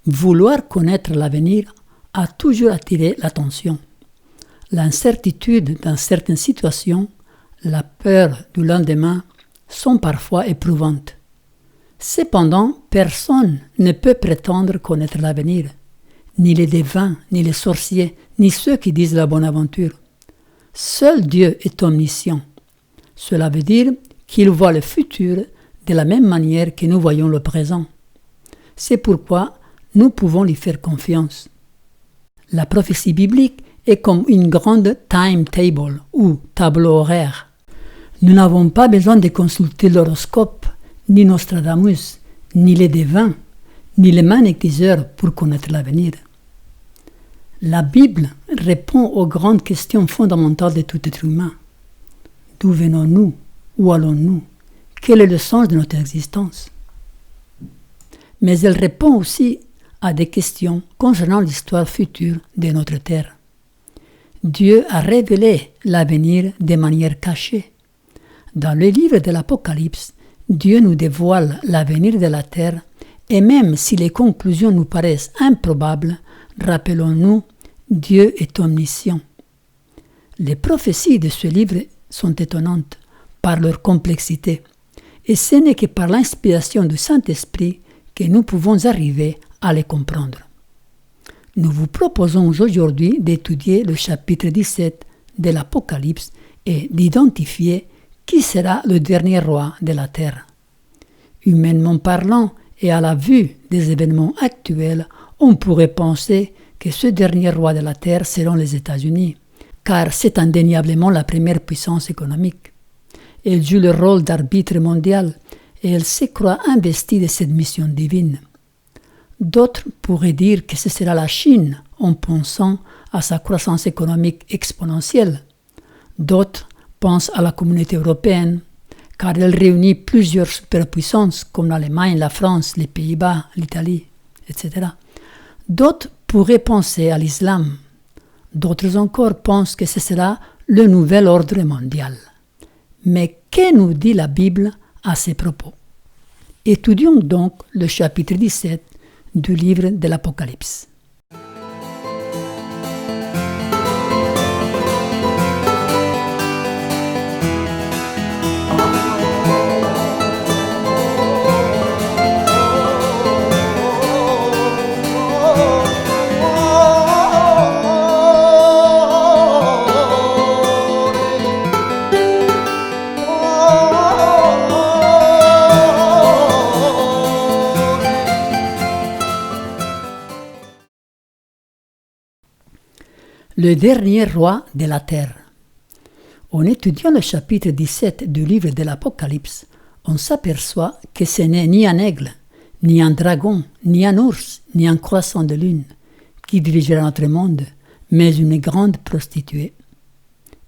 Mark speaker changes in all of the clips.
Speaker 1: Vouloir connaître l'avenir a toujours attiré l'attention. L'incertitude dans certaines situations, la peur du lendemain sont parfois éprouvantes. Cependant, personne ne peut prétendre connaître l'avenir, ni les devins, ni les sorciers, ni ceux qui disent la bonne aventure. Seul Dieu est omniscient. Cela veut dire qu'il voit le futur de la même manière que nous voyons le présent. C'est pourquoi nous pouvons lui faire confiance. La prophétie biblique est comme une grande timetable ou tableau horaire. Nous n'avons pas besoin de consulter l'horoscope, ni Nostradamus, ni les devins, ni les magnétiseurs pour connaître l'avenir. La Bible répond aux grandes questions fondamentales de tout être humain. D'où venons-nous? Où allons-nous? Quel est le sens de notre existence? Mais elle répond aussi à des questions concernant l'histoire future de notre terre. Dieu a révélé l'avenir de manière cachée. Dans le livre de l'Apocalypse, Dieu nous dévoile l'avenir de la terre et même si les conclusions nous paraissent improbables, rappelons-nous, Dieu est omniscient. Les prophéties de ce livre sont étonnantes par leur complexité et ce n'est que par l'inspiration du Saint-Esprit que nous pouvons arriver à les comprendre. Nous vous proposons aujourd'hui d'étudier le chapitre 17 de l'Apocalypse et d'identifier qui sera le dernier roi de la terre. Humainement parlant et à la vue des événements actuels, on pourrait penser que ce dernier roi de la terre seront les États-Unis, car c'est indéniablement la première puissance économique. Elle joue le rôle d'arbitre mondial et elle se croit investie de cette mission divine. D'autres pourraient dire que ce sera la Chine en pensant à sa croissance économique exponentielle. D'autres pensent à la communauté européenne, car elle réunit plusieurs superpuissances comme l'Allemagne, la France, les Pays-Bas, l'Italie, etc. D'autres pourraient penser à l'islam. D'autres encore pensent que ce sera le nouvel ordre mondial. Mais que nous dit la Bible à ces propos? Étudions donc le chapitre 17 du livre de l'Apocalypse. Le dernier roi de la terre. En étudiant le chapitre 17 du livre de l'Apocalypse, on s'aperçoit que ce n'est ni un aigle, ni un dragon, ni un ours, ni un croissant de lune qui dirigera notre monde, mais une grande prostituée.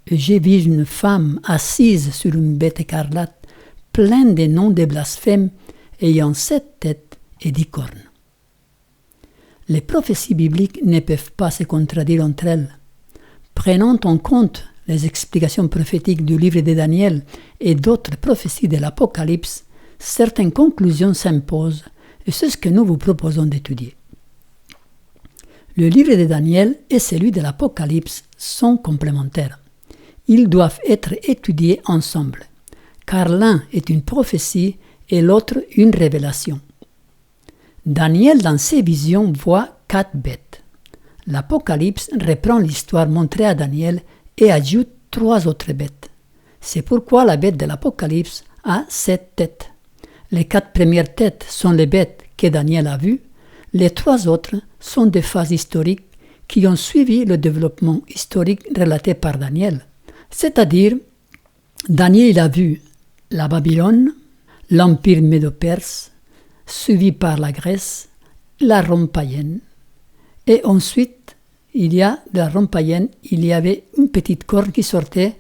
Speaker 1: Et j'ai vu une femme assise sur une bête écarlate, pleine de noms de blasphèmes, ayant 7 têtes et 10 cornes. Les prophéties bibliques ne peuvent pas se contredire entre elles. Prenant en compte les explications prophétiques du livre de Daniel et d'autres prophéties de l'Apocalypse, certaines conclusions s'imposent et c'est ce que nous vous proposons d'étudier. Le livre de Daniel et celui de l'Apocalypse sont complémentaires. Ils doivent être étudiés ensemble, car l'un est une prophétie et l'autre une révélation. Daniel, dans ses visions, voit 4 bêtes. L'Apocalypse reprend l'histoire montrée à Daniel et ajoute 3 autres bêtes. C'est pourquoi la bête de l'Apocalypse a 7 têtes. Les 4 premières têtes sont les bêtes que Daniel a vues. Les 3 autres sont des phases historiques qui ont suivi le développement historique relaté par Daniel. C'est-à-dire, Daniel a vu la Babylone, l'Empire médo-perse, suivi par la Grèce, la Rome païenne. Et ensuite, il y a de la Rome païenne, il y avait une petite corne qui sortait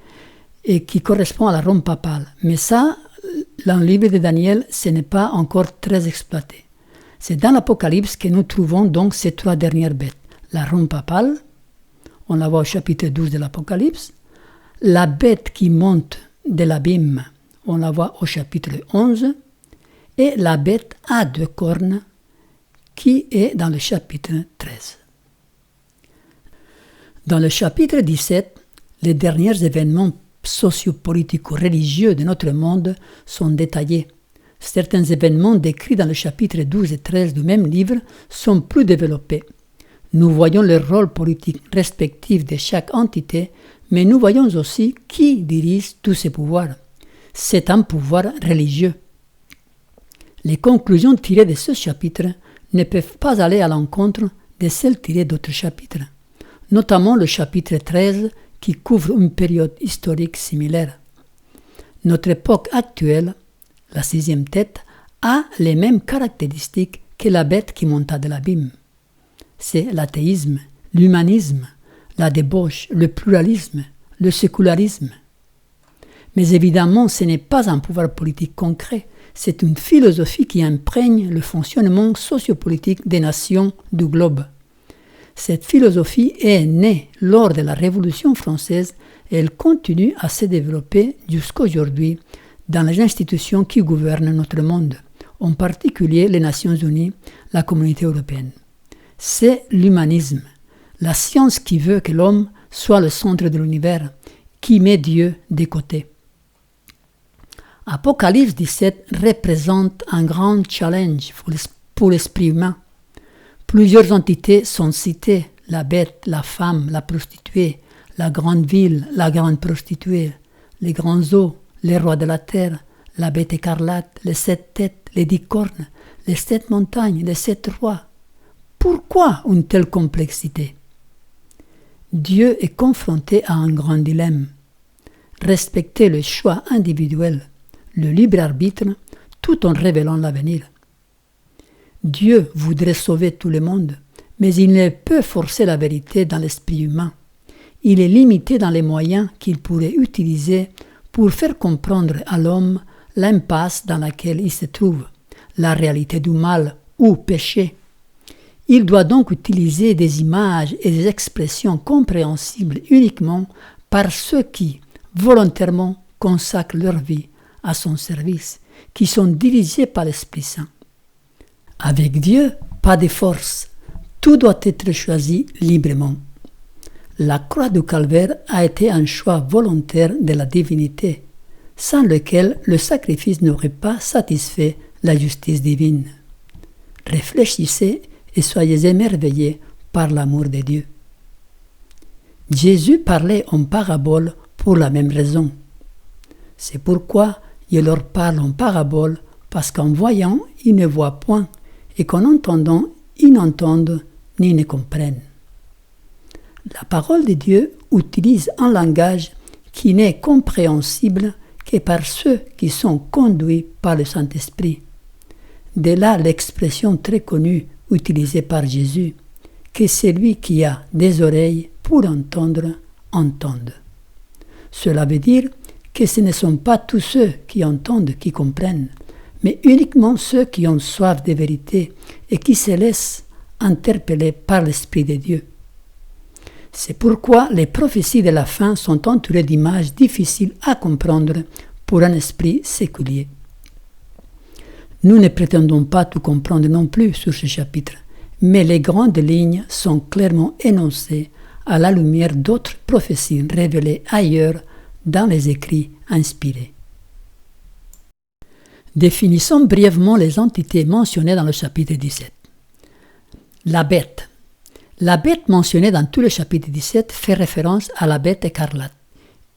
Speaker 1: et qui correspond à la Rome papale. Mais ça, dans le livre de Daniel, ce n'est pas encore très exploité. C'est dans l'Apocalypse que nous trouvons donc ces 3 dernières bêtes. La Rome papale, on la voit au chapitre 12 de l'Apocalypse. La bête qui monte de l'abîme, on la voit au chapitre 11. Et la bête à 2 cornes, qui est dans le chapitre 13. Dans le chapitre 17, les derniers événements socio-politico-religieux de notre monde sont détaillés. Certains événements décrits dans le chapitre 12 et 13 du même livre sont plus développés. Nous voyons le rôle politique respectif de chaque entité, mais nous voyons aussi qui dirige tous ces pouvoirs. C'est un pouvoir religieux. Les conclusions tirées de ce chapitre ne peuvent pas aller à l'encontre de celles tirées d'autres chapitres, notamment le chapitre 13 qui couvre une période historique similaire. Notre époque actuelle, la 6e tête, a les mêmes caractéristiques que la bête qui monta de l'abîme. C'est l'athéisme, l'humanisme, la débauche, le pluralisme, le sécularisme. Mais évidemment, ce n'est pas un pouvoir politique concret, c'est une philosophie qui imprègne le fonctionnement sociopolitique des nations du globe. Cette philosophie est née lors de la Révolution française et elle continue à se développer jusqu'aujourd'hui dans les institutions qui gouvernent notre monde, en particulier les Nations Unies, la Communauté européenne. C'est l'humanisme, la science qui veut que l'homme soit le centre de l'univers, qui met Dieu de côté. Apocalypse 17 représente un grand challenge pour l'esprit humain. Plusieurs entités sont citées, la bête, la femme, la prostituée, la grande ville, la grande prostituée, les grands eaux, les rois de la terre, la bête écarlate, les 7 têtes, les 10 cornes, les 7 montagnes, les 7 rois. Pourquoi une telle complexité? Dieu est confronté à un grand dilemme. Respecter le choix individuel, le libre arbitre, tout en révélant l'avenir. Dieu voudrait sauver tout le monde, mais il ne peut forcer la vérité dans l'esprit humain. Il est limité dans les moyens qu'il pourrait utiliser pour faire comprendre à l'homme l'impasse dans laquelle il se trouve, la réalité du mal ou péché. Il doit donc utiliser des images et des expressions compréhensibles uniquement par ceux qui, volontairement, consacrent leur vie à son service, qui sont dirigés par l'Esprit Saint. Avec Dieu, pas de force. Tout doit être choisi librement. La croix du calvaire a été un choix volontaire de la divinité, sans lequel le sacrifice n'aurait pas satisfait la justice divine. Réfléchissez et soyez émerveillés par l'amour de Dieu. Jésus parlait en parabole pour la même raison. C'est pourquoi il leur parle en parabole, parce qu'en voyant, ils ne voient point, et qu'en entendant, ils n'entendent ni ne comprennent. La parole de Dieu utilise un langage qui n'est compréhensible que par ceux qui sont conduits par le Saint-Esprit. De là l'expression très connue utilisée par Jésus, que celui qui a des oreilles pour entendre, entende. Cela veut dire que ce ne sont pas tous ceux qui entendent qui comprennent, mais uniquement ceux qui ont soif de vérité et qui se laissent interpeller par l'Esprit de Dieu. C'est pourquoi les prophéties de la fin sont entourées d'images difficiles à comprendre pour un esprit séculier. Nous ne prétendons pas tout comprendre non plus sur ce chapitre, mais les grandes lignes sont clairement énoncées à la lumière d'autres prophéties révélées ailleurs dans les écrits inspirés. Définissons brièvement les entités mentionnées dans le chapitre 17. La bête. La bête mentionnée dans tout le chapitre 17 fait référence à la bête écarlate.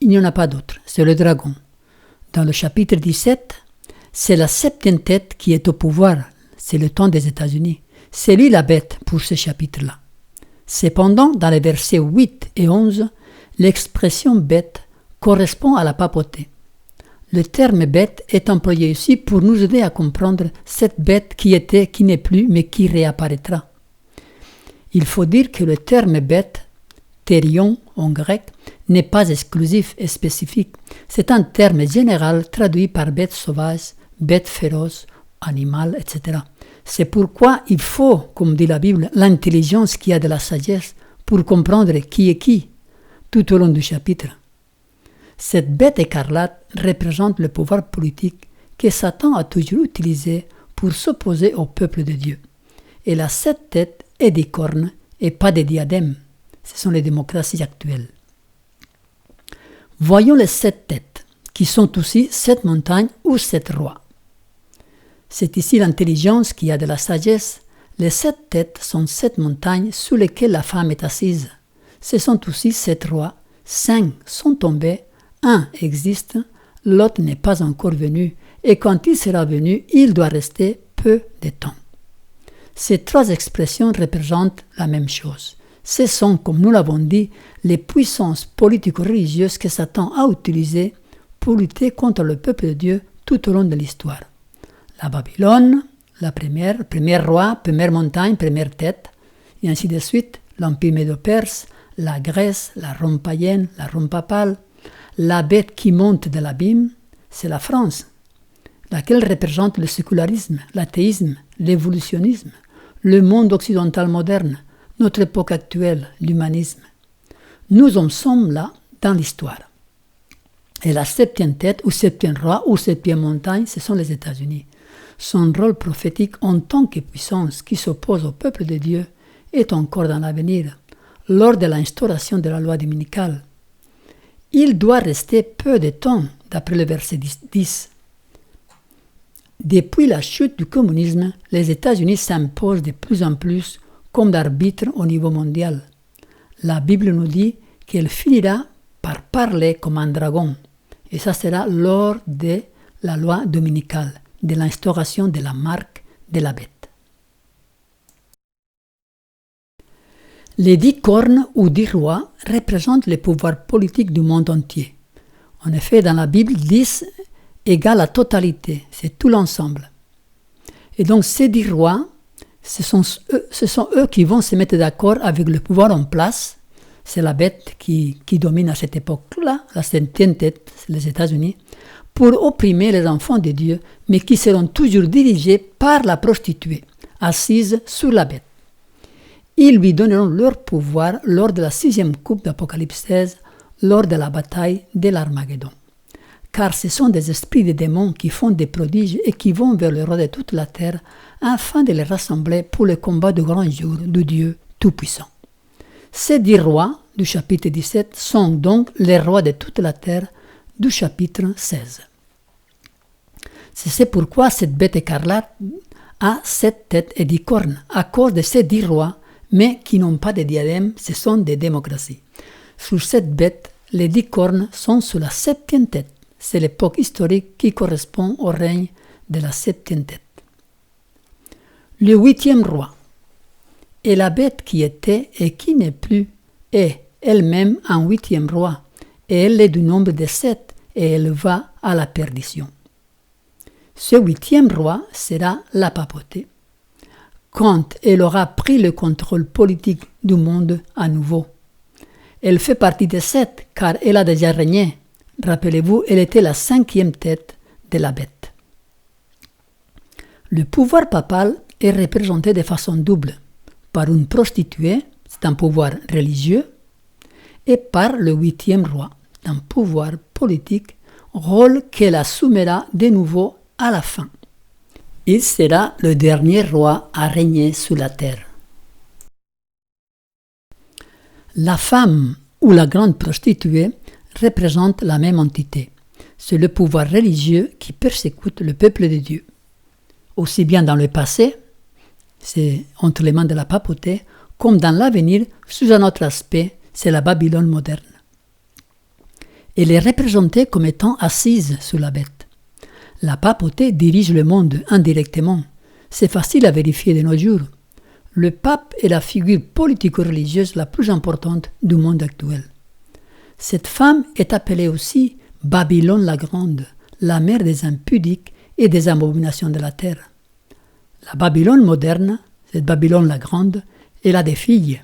Speaker 1: Il n'y en a pas d'autre, c'est le dragon. Dans le chapitre 17, c'est la 7e tête qui est au pouvoir, c'est le temps des États-Unis. C'est lui la bête pour ce chapitre-là. Cependant, dans les versets 8 et 11, l'expression bête correspond à la papauté. Le terme bête est employé ici pour nous aider à comprendre cette bête qui était, qui n'est plus, mais qui réapparaîtra. Il faut dire que le terme bête, thérion en grec, n'est pas exclusif et spécifique. C'est un terme général traduit par bête sauvage, bête féroce, animal, etc. C'est pourquoi il faut, comme dit la Bible, l'intelligence qui a de la sagesse pour comprendre qui est qui tout au long du chapitre. Cette bête écarlate représente le pouvoir politique que Satan a toujours utilisé pour s'opposer au peuple de Dieu. Elle a 7 têtes et des cornes et pas de diadème. Ce sont les démocraties actuelles. Voyons les 7 têtes, qui sont aussi 7 montagnes ou 7 rois. C'est ici l'intelligence qui a de la sagesse. Les 7 têtes sont 7 montagnes sous lesquelles la femme est assise. Ce sont aussi 7 rois. 5 sont tombés, 1 existe, l'autre n'est pas encore venu, et quand il sera venu, il doit rester peu de temps. Ces 3 expressions représentent la même chose. Ce sont, comme nous l'avons dit, les puissances politico-religieuses que Satan a utilisées pour lutter contre le peuple de Dieu tout au long de l'histoire. La Babylone, la premier roi, première montagne, première tête, et ainsi de suite, l'Empire médo-perse, la Grèce, la Rome païenne, la Rome papale, la bête qui monte de l'abîme, c'est la France, laquelle représente le sécularisme, l'athéisme, l'évolutionnisme, le monde occidental moderne, notre époque actuelle, l'humanisme. Nous en sommes là dans l'histoire. Et la 7e tête, ou 7e roi, ou 7e montagne, ce sont les États-Unis. Son rôle prophétique en tant que puissance qui s'oppose au peuple de Dieu est encore dans l'avenir, lors de l'instauration de la loi dominicale. Il doit rester peu de temps, d'après le verset 10. Depuis la chute du communisme, les États-Unis s'imposent de plus en plus comme arbitre au niveau mondial. La Bible nous dit qu'elle finira par parler comme un dragon, et ça sera lors de la loi dominicale, de l'instauration de la marque de la bête. Les 10 cornes ou 10 rois représentent le pouvoir politique du monde entier. En effet, dans la Bible, 10 égale la totalité, c'est tout l'ensemble. Et donc ces 10 rois, ce sont eux qui vont se mettre d'accord avec le pouvoir en place. C'est la bête qui domine à cette époque-là, la 7e tête, c'est les États-Unis, pour opprimer les enfants de Dieu, mais qui seront toujours dirigés par la prostituée, assise sur la bête. Ils lui donneront leur pouvoir lors de la 6e coupe d'Apocalypse 16, lors de la bataille de l'Armageddon. Car ce sont des esprits de démons qui font des prodiges et qui vont vers le roi de toute la terre afin de les rassembler pour le combat du grand jour de Dieu Tout-Puissant. Ces 10 rois du chapitre 17 sont donc les rois de toute la terre du chapitre 16. C'est pourquoi cette bête écarlate a 7 têtes et 10 cornes, à cause de ces 10 rois, mais qui n'ont pas de diadème, ce sont des démocraties. Sur cette bête, les 10 cornes sont sur la 7e tête. C'est l'époque historique qui correspond au règne de la 7e tête. Le 8e roi est la bête qui était et qui n'est plus, est elle-même un 8e roi, et elle est du nombre de 7, et elle va à la perdition. Ce 8e roi sera la papauté, quand elle aura pris le contrôle politique du monde à nouveau. Elle fait partie des 7, car elle a déjà régné. Rappelez-vous, elle était la 5e tête de la bête. Le pouvoir papal est représenté de façon double, par une prostituée, c'est un pouvoir religieux, et par le 8e roi, un pouvoir politique, rôle qu'elle assumera de nouveau à la fin. Il sera le dernier roi à régner sur la terre. La femme ou la grande prostituée représente la même entité. C'est le pouvoir religieux qui persécute le peuple de Dieu. Aussi bien dans le passé, c'est entre les mains de la papauté, comme dans l'avenir, sous un autre aspect, c'est la Babylone moderne. Elle est représentée comme étant assise sur la bête. La papauté dirige le monde indirectement. C'est facile à vérifier de nos jours. Le pape est la figure politico-religieuse la plus importante du monde actuel. Cette femme est appelée aussi Babylone la Grande, la mère des impudiques et des abominations de la terre. La Babylone moderne, cette Babylone la Grande, elle a des filles.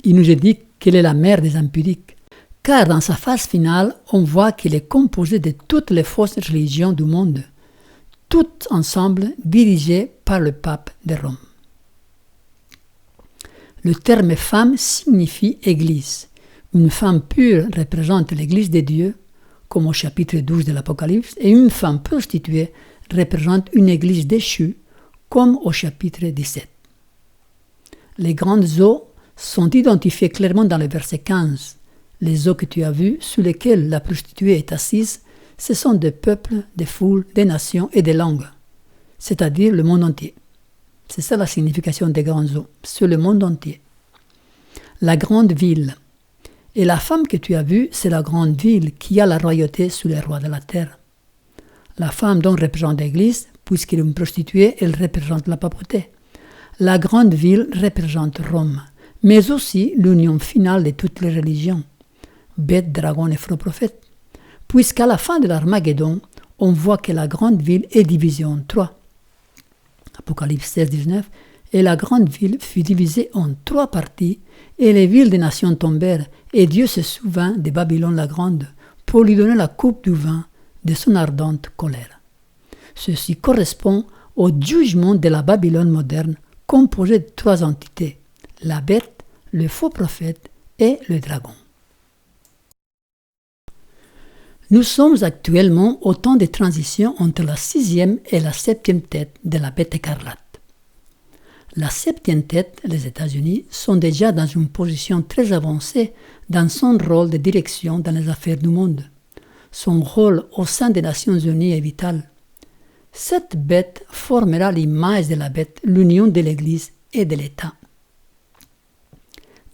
Speaker 1: Il nous est dit qu'elle est la mère des impudiques, car dans sa phase finale, on voit qu'elle est composée de toutes les fausses religions du monde, toutes ensemble dirigées par le pape de Rome. Le terme femme signifie église. Une femme pure représente l'église de Dieu, comme au chapitre 12 de l'Apocalypse, et une femme prostituée représente une église déchue, comme au chapitre 17. Les grandes eaux sont identifiées clairement dans le verset 15. Les eaux que tu as vues, sous lesquelles la prostituée est assise, ce sont des peuples, des foules, des nations et des langues, c'est-à-dire le monde entier. C'est ça la signification des grandes eaux, c'est le monde entier. La grande ville. Et la femme que tu as vue, c'est la grande ville qui a la royauté sous les rois de la terre. La femme donc représente l'Église, puisqu'elle est une prostituée, elle représente la papauté. La grande ville représente Rome, mais aussi l'union finale de toutes les religions, bête, dragon et faux prophète. Puisqu'à la fin de l'Armageddon, on voit que la grande ville est divisée en trois. Apocalypse 16, 19. Et la grande ville fut divisée en trois parties, et les villes des nations tombèrent, et Dieu se souvint de Babylone la grande, pour lui donner la coupe du vin de son ardente colère. Ceci correspond au jugement de la Babylone moderne, composée de trois entités, la bête, le faux prophète et le dragon. Nous sommes actuellement au temps de transition entre la 6e et la 7e tête de la bête écarlate. La 7e tête, les États-Unis, sont déjà dans une position très avancée dans son rôle de direction dans les affaires du monde. Son rôle au sein des Nations Unies est vital. Cette bête formera l'image de la bête, l'union de l'Église et de l'État.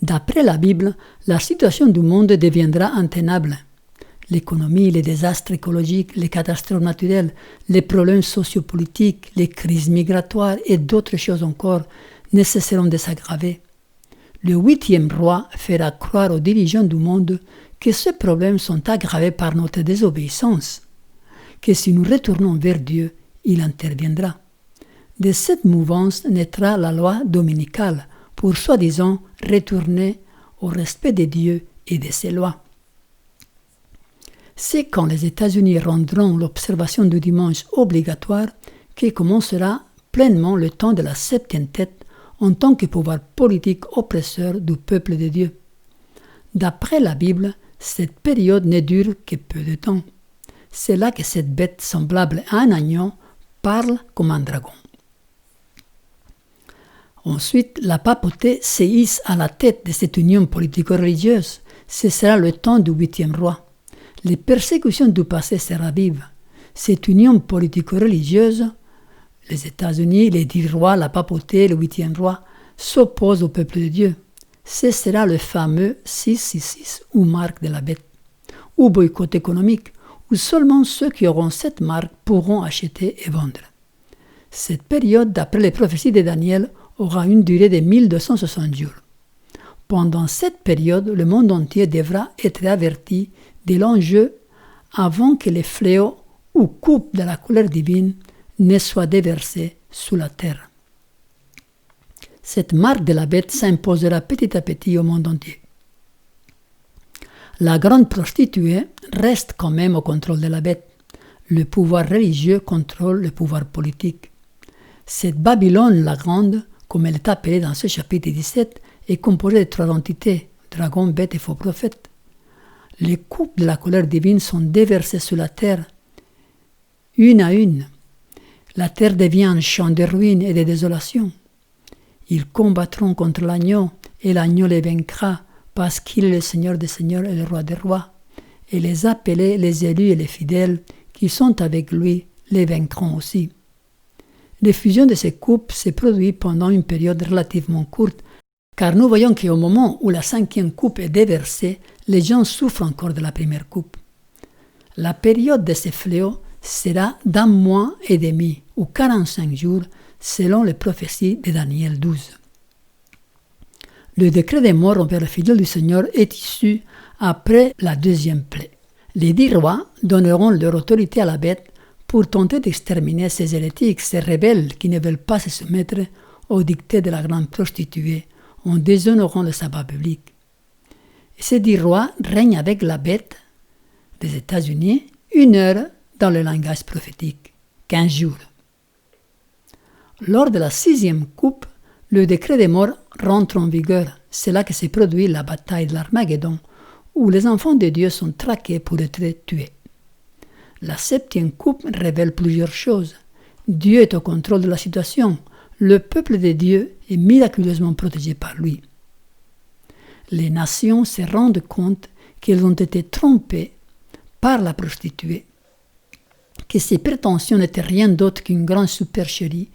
Speaker 1: D'après la Bible, la situation du monde deviendra intenable. L'économie, les désastres écologiques, les catastrophes naturelles, les problèmes sociopolitiques, les crises migratoires et d'autres choses encore ne cesseront de s'aggraver. Le 8e roi fera croire aux dirigeants du monde que ces problèmes sont aggravés par notre désobéissance, que si nous retournons vers Dieu, il interviendra. De cette mouvance naîtra la loi dominicale pour soi-disant retourner au respect de Dieu et de ses lois. C'est quand les États-Unis rendront l'observation du dimanche obligatoire que commencera pleinement le temps de la 7e tête en tant que pouvoir politique oppresseur du peuple de Dieu. D'après la Bible, cette période ne dure que peu de temps. C'est là que cette bête semblable à un agneau parle comme un dragon. Ensuite, la papauté se hisse à la tête de cette union politico-religieuse. Ce sera le temps du 8e roi. Les persécutions du passé se ravivent. Cette union politico-religieuse, les États-Unis, les 10 rois, la papauté, le 8e roi, s'opposent au peuple de Dieu. Ce sera le fameux 666 ou marque de la bête, ou boycott économique, où seulement ceux qui auront cette marque pourront acheter et vendre. Cette période, d'après les prophéties de Daniel, aura une durée de 1260 jours. Pendant cette période, le monde entier devra être averti de l'enjeu avant que les fléaux ou coupes de la colère divine ne soient déversés sous la terre. Cette marque de la bête s'imposera petit à petit au monde entier. La grande prostituée reste quand même au contrôle de la bête. Le pouvoir religieux contrôle le pouvoir politique. Cette Babylone la grande, comme elle est appelée dans ce chapitre 17, est composée de 3 entités, dragon, bête et faux prophète. Les coupes de la colère divine sont déversées sur la terre, une à une. La terre devient un champ de ruines et de désolation. Ils combattront contre l'agneau, et l'agneau les vaincra, parce qu'il est le Seigneur des seigneurs et le roi des rois. Et les appelés, les élus et les fidèles, qui sont avec lui, les vaincront aussi. L'effusion de ces coupes s'est produite pendant une période relativement courte, car nous voyons qu'au moment où la 5e coupe est déversée, les gens souffrent encore de la première coupe. La période de ces fléaux sera d'1 mois et demi, ou 45 jours, selon les prophéties de Daniel 12. Le décret de mort envers le fidèle du Seigneur est issu après la 2e plaie. Les 10 rois donneront leur autorité à la bête pour tenter d'exterminer ces hérétiques, ces rebelles qui ne veulent pas se soumettre aux dictats de la grande prostituée, en déshonorant le sabbat public. Et ces 10 rois règnent avec la bête des États-Unis 1 heure dans le langage prophétique, 15 jours. Lors de la 6e coupe, le décret de mort rentre en vigueur. C'est là que se produit la bataille de l'Armageddon, où les enfants de Dieu sont traqués pour être tués. La 7e coupe révèle plusieurs choses. Dieu est au contrôle de la situation. le peuple de Dieu est miraculeusement protégé par lui. Les nations se rendent compte qu'elles ont été trompées par la prostituée, que ses prétentions n'étaient rien d'autre qu'une grande supercherie,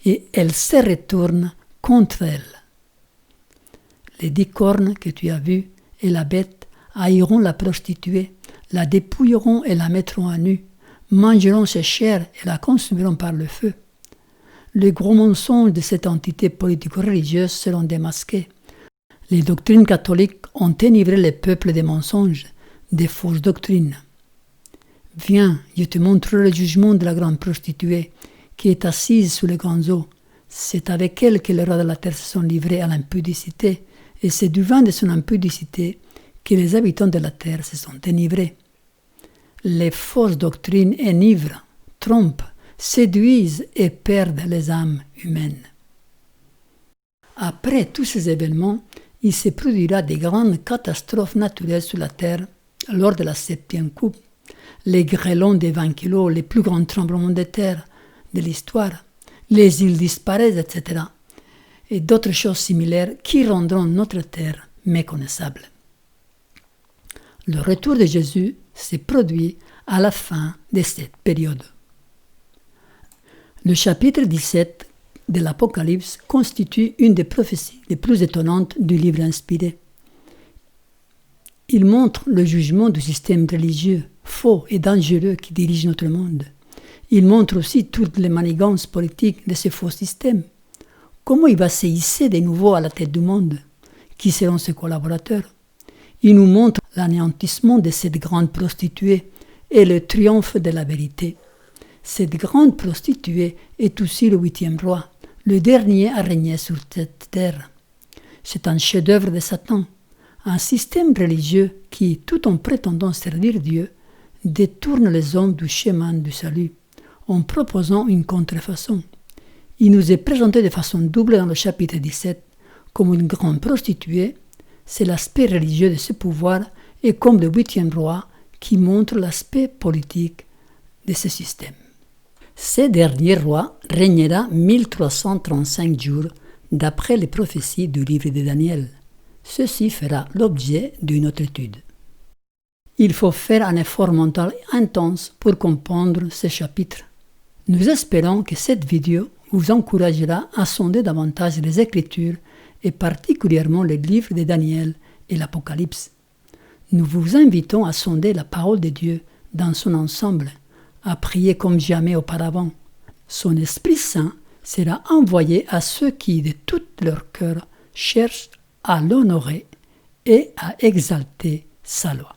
Speaker 1: et elles se retournent contre elle. Les 10 cornes que tu as vues et la bête haïront la prostituée, la dépouilleront et la mettront à nu, mangeront ses chairs et la consumeront par le feu. Les gros mensonges de cette entité politico-religieuse seront démasqués. Les doctrines catholiques ont enivré les peuples des mensonges, des fausses doctrines. Viens, je te montrerai le jugement de la grande prostituée, qui est assise sous les grands eaux. C'est avec elle que les rois de la terre se sont livrés à l'impudicité, et c'est du vin de son impudicité que les habitants de la terre se sont enivrés. Les fausses doctrines enivrent, trompent, séduisent et perdent les âmes humaines. Après tous ces événements, il se produira des grandes catastrophes naturelles sur la terre lors de la 7e coupe. Les grêlons de 20 kilos, les plus grands tremblements de terre de l'histoire, les îles disparaissent, etc. Et d'autres choses similaires qui rendront notre terre méconnaissable. Le retour de Jésus s'est produit à la fin de cette période. Le chapitre 17 de l'Apocalypse constitue une des prophéties les plus étonnantes du livre inspiré. Il montre le jugement du système religieux faux et dangereux qui dirige notre monde. Il montre aussi toutes les manigances politiques de ce faux système. Comment il va se hisser de nouveau à la tête du monde? Qui seront ses collaborateurs? Il nous montre l'anéantissement de cette grande prostituée et le triomphe de la vérité. Cette grande prostituée est aussi le 8e roi, le dernier à régner sur cette terre. C'est un chef-d'œuvre de Satan, un système religieux qui, tout en prétendant servir Dieu, détourne les hommes du chemin du salut, en proposant une contrefaçon. Il nous est présenté de façon double dans le chapitre 17, comme une grande prostituée, c'est l'aspect religieux de ce pouvoir, et comme le 8e roi qui montre l'aspect politique de ce système. Ce dernier roi régnera 1335 jours d'après les prophéties du livre de Daniel. Ceci fera l'objet d'une autre étude. Il faut faire un effort mental intense pour comprendre ce chapitre. Nous espérons que cette vidéo vous encouragera à sonder davantage les Écritures et particulièrement les livres de Daniel et l'Apocalypse. Nous vous invitons à sonder la parole de Dieu dans son ensemble, à prier comme jamais auparavant. Son Esprit Saint sera envoyé à ceux qui, de tout leur cœur, cherchent à l'honorer et à exalter sa loi.